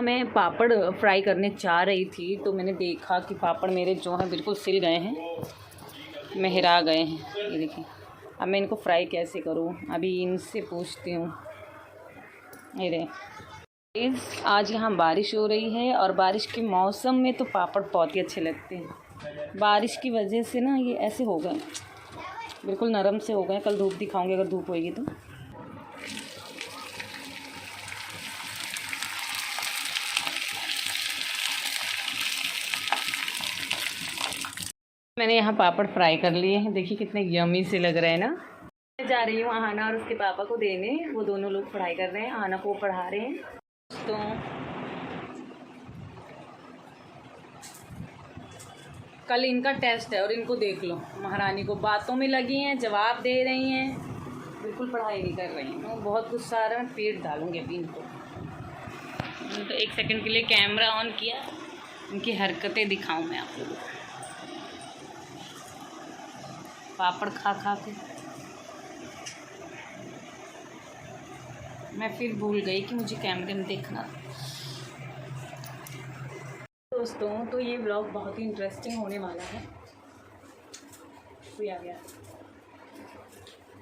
मैं पापड़ फ्राई करने जा रही थी तो मैंने देखा कि पापड़ मेरे जो हैं बिल्कुल सिल गए हैं, मेहरा गए हैं। ये देखिए, अब मैं इनको फ्राई कैसे करूं, अभी इनसे पूछती हूँ। ये देखिए, आज यहाँ बारिश हो रही है और बारिश के मौसम में तो पापड़ बहुत ही अच्छे लगते हैं। बारिश की वजह से ना ये ऐसे हो गए, बिल्कुल नरम से हो गए। कल धूप दिखाऊंगी अगर धूप होएगी तो। मैंने यहाँ पापड़ फ्राई कर लिए हैं, देखिए कितने यमी से लग रहे हैं ना। मैं जा रही हूँ आहाना और उसके पापा को देने, वो दोनों लोग पढ़ाई कर रहे हैं, आहाना को पढ़ा रहे हैं। तो कल इनका टेस्ट है और इनको देख लो, महारानी को बातों में लगी हैं, जवाब दे रही हैं, बिल्कुल पढ़ाई नहीं कर रही हैं। बहुत गुस्सा आ रहा है, मैं पेट डालूँगी अभी इनको। तो एक सेकंड के लिए कैमरा ऑन किया, इनकी हरकतें दिखाऊँ मैं आप लोगों को। पापड़ खा खा के मैं फिर भूल गई कि मुझे कैमरे में देखना। दोस्तों, तो ये व्लॉग बहुत ही इंटरेस्टिंग होने वाला है। कोई आ गया।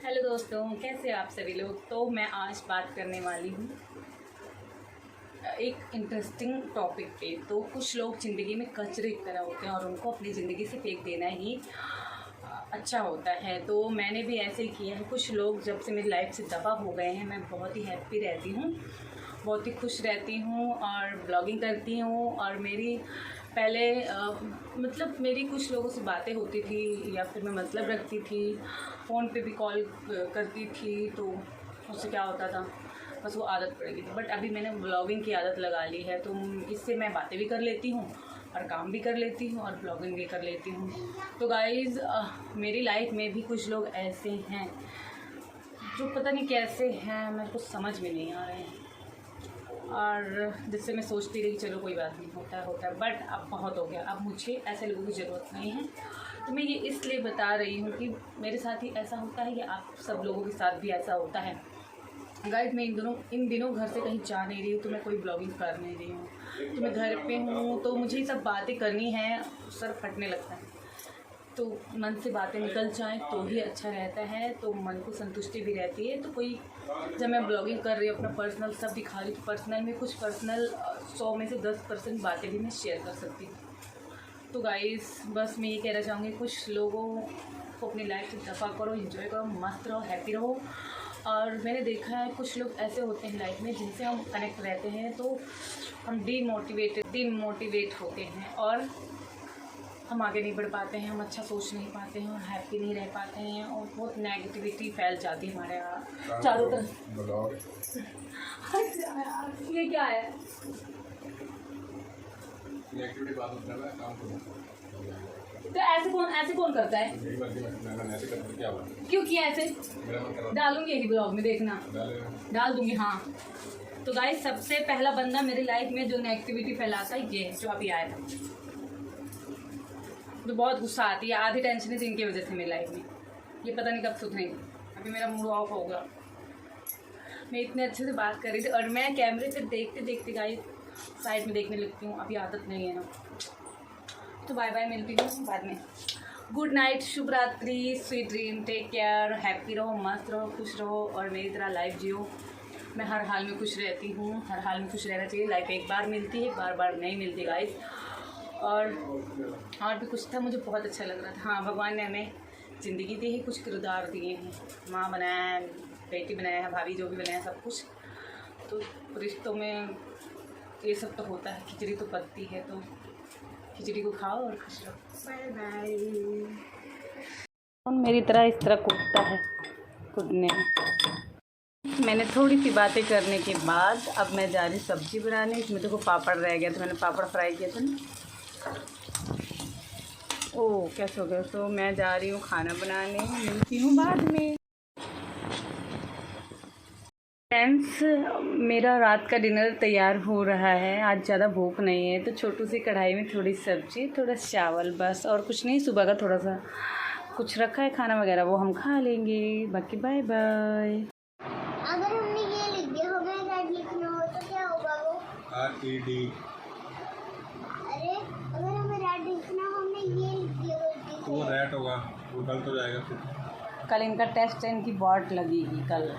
हेलो दोस्तों, कैसे आप सभी लोग। तो मैं आज बात करने वाली हूँ एक इंटरेस्टिंग टॉपिक पे। तो कुछ लोग ज़िंदगी में कचरे की तरह होते हैं और उनको अपनी ज़िंदगी से फेंक देना ही अच्छा होता है। तो मैंने भी ऐसे ही किया है। कुछ लोग जब से मेरी लाइफ से दफा हो गए हैं, मैं बहुत ही हैप्पी रहती हूँ, बहुत ही खुश रहती हूँ और ब्लॉगिंग करती हूँ। और मेरी पहले मतलब मेरी कुछ लोगों से बातें होती थी या फिर मैं मतलब रखती थी, फ़ोन पे भी कॉल करती थी, तो उससे क्या होता था, बस वो आदत पड़ गई थी। बट अभी मैंने ब्लॉगिंग की आदत लगा ली है, तो इससे मैं बातें भी कर लेती हूँ और काम भी कर लेती हूँ और ब्लॉगिंग भी कर लेती हूँ। तो गाइज़, मेरी लाइफ में भी कुछ लोग ऐसे हैं जो पता नहीं कैसे हैं, मेरे को समझ में नहीं आ रहे हैं। और जिससे मैं सोचती रही चलो कोई बात नहीं, होता है। बट अब बहुत हो गया, अब मुझे ऐसे लोगों की ज़रूरत नहीं है। तो मैं ये इसलिए बता रही हूँ कि मेरे साथ ही ऐसा होता है या आप सब लोगों के साथ भी ऐसा होता है। गाइस, मैं इन दिनों घर से कहीं जा नहीं रही हूँ, तो मैं कोई ब्लॉगिंग कर नहीं रही हूँ, तो मैं घर पे हूँ, तो मुझे ये सब बातें करनी है, सर फटने लगता है। तो मन से बातें निकल जाएं तो ही अच्छा रहता है, तो मन को संतुष्टि भी रहती है। तो कोई जब मैं ब्लॉगिंग कर रही हूँ, अपना पर्सनल सब दिखा रही हूँ, तो पर्सनल में कुछ पर्सनल 100 में से 10% बातें भी मैं शेयर कर सकती हूँ। तो गाइस, बस मैं ये कहना चाहूँगी, कुछ लोगों को अपनी लाइफ से दफ़ा करो, एंजॉय करो, मस्त रहो, हैप्पी रहो। और मैंने देखा है कुछ लोग ऐसे होते हैं लाइफ में जिनसे हम कनेक्ट रहते हैं तो हम डीमोटिवेट होते हैं और हम आगे नहीं बढ़ पाते हैं, हम अच्छा सोच नहीं पाते हैं और हैप्पी नहीं रह पाते हैं और बहुत नेगेटिविटी फैल जाती है हमारे यहाँ चारों तरफ। ये क्या है? तो ऐसे कौन करता है? क्यों किया ऐसे? डालूंगी यही ब्लॉग में, देखना डाल दूंगी। हाँ, तो गाइस, सबसे पहला बंदा मेरी लाइफ में जो नेगेटिविटी फैलाता है ये है, जो अभी आया था। तो बहुत गुस्सा आती है, आधी टेंशन है इनकी वजह से मेरी लाइफ में। ये पता नहीं कब सुधरेंगे, अभी मेरा मूड ऑफ होगा। मैं इतने अच्छे से बात कर रही थी और मैं कैमरे पे देखते देखते गाइस साइड में देखने लगती हूँ, अभी आदत नहीं है ना। तो बाय बाय, मिलती हूँ बाद में। गुड नाइट, शुभ रात्रि, sweet dream, take care, happy रहो, मस्त रहो, खुश रहो और मेरी तरह लाइफ जियो। मैं हर हाल में खुश रहती हूँ, हर हाल में खुश रहना चाहिए। लाइफ एक बार मिलती है, बार बार नहीं मिलती गाइस। और भी कुछ था, मुझे बहुत अच्छा लग रहा था। हाँ, भगवान ने हमें ज़िंदगी दी है, कुछ किरदार दिए हैं, माँ बनाया है, बेटी बनाया है, भाभी जो भी बनाया है, सब कुछ। तो रिश्तों में ये सब तो होता है, खिचड़ी तो पकती है, तो खिचड़ी को खाओ और खुश रहो। Bye bye. मेरी तरह इस तरह कूदता है, कूदने मैंने थोड़ी सी बातें करने के बाद अब मैं जा रही सब्ज़ी बनाने। इसमें देखो पापड़ रह गया, तो मैंने पापड़ फ्राई किया था ना। ओह, कैसे हो गया। तो मैं जा रही हूँ खाना बनाने, मिलती हूँ बाद में। फ्रेंड्स, मेरा रात का डिनर तैयार हो रहा है। आज ज़्यादा भूख नहीं है, तो छोटू सी कढ़ाई में थोड़ी सब्ज़ी, थोड़ा चावल, बस और कुछ नहीं। सुबह का थोड़ा सा कुछ रखा है खाना वगैरह, वो हम खा लेंगे। बाकी बाय बाय। अगर हमने ये लिख दिया, हमें रेड लिखना हो तो क्या होगा वो? RED। अरे अगर हमें रैट लिखना हमने ये लिख दिया गलती तो वो से। रैट होगा, वो गलत हो जाएगा फिर। कल इनका टेस्ट है, इनकी बॉट लगेगी कल।